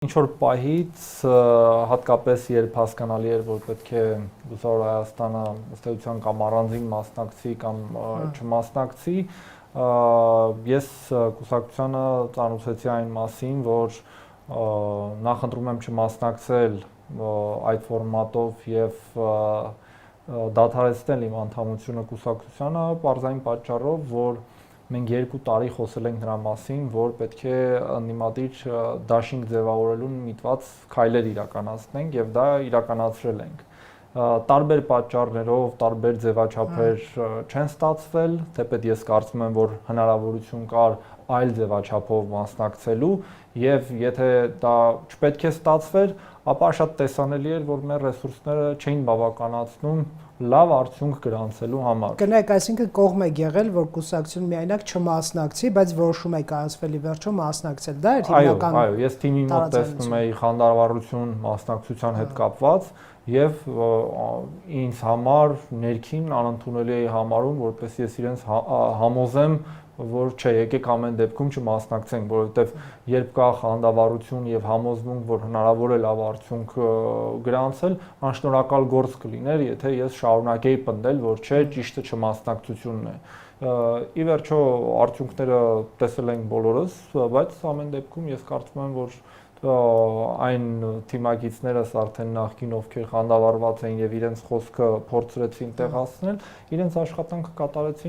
Ինչ-որ պահից հատկապես երբ հասկանալի էր, որ պետք է Լուսավոր Հայաստանը ըստ էության կամ առանձին մասնակցի կամ չմասնակցի, ես կուսակցությանը ծանոթացի այն մասին, որ նախընտրում եմ չմասնակցել այդ ֆորմատով եւ դադարեցնել իմ անդամությունը կուսակցությանը պարզային պատճառով, որ մենք 2 տարի խոսել ենք նրա մասին, որ պետք է ընդդիմադիր դաշինք ձևավորելու միտված քայլեր իրականացնենք եւ դա իրականացրել ենք։ Տարբեր պատճառներով, տարբեր ձևաչափեր չեն ստացվել, թեպետ ես կարծում եմ, որ հնարավորություն կար այլ ձևաչափով մասնակցելու եւ եթե դա չպետք է ստացվեր, ապա շատ տեսանելի էր, որ մեր ռեսուրսները չէին բավականացնում լավ արդյունք գրանցելու համար։ Կներեք, այսինքն կողմ եք եղել, որ կուսակցություն միայնակ չմասնակցի, բայց որոշում է կայացվել ի վերջո մասնակցել։ Դա էր հիմնական։ Այո, ես թիմի մոտ տեսնում էի խանդավառություն մասնակցության հետ կապված եւ ինձ համար ներքին անընդունելի է համարում, որպես ես իրենց համոզեմ, որ չէ, եկեք ամեն դեպքում չմասնակցենք, որովհետեւ երբ կա խանդավառություն եւ համոզմունք, որ հնարավոր է լավ արդյունք գրանցել, անշնորհակալ գործ կլիներ, եթե ես շարունակեի պնդել, որ չէ, ճիշտը չմասնակցությունն է։ Ի վերջո արդյունքները տեսել ենք բոլորս, բայց ամեն դեպքում ես կարծում եմ, որ այն թիմակիցներս արդեն նախկին ովքեր խանդավառված էին եւ իրենց խոսքը փորձեցին տեղացնել, իրենց աշխատանքը կատարեցին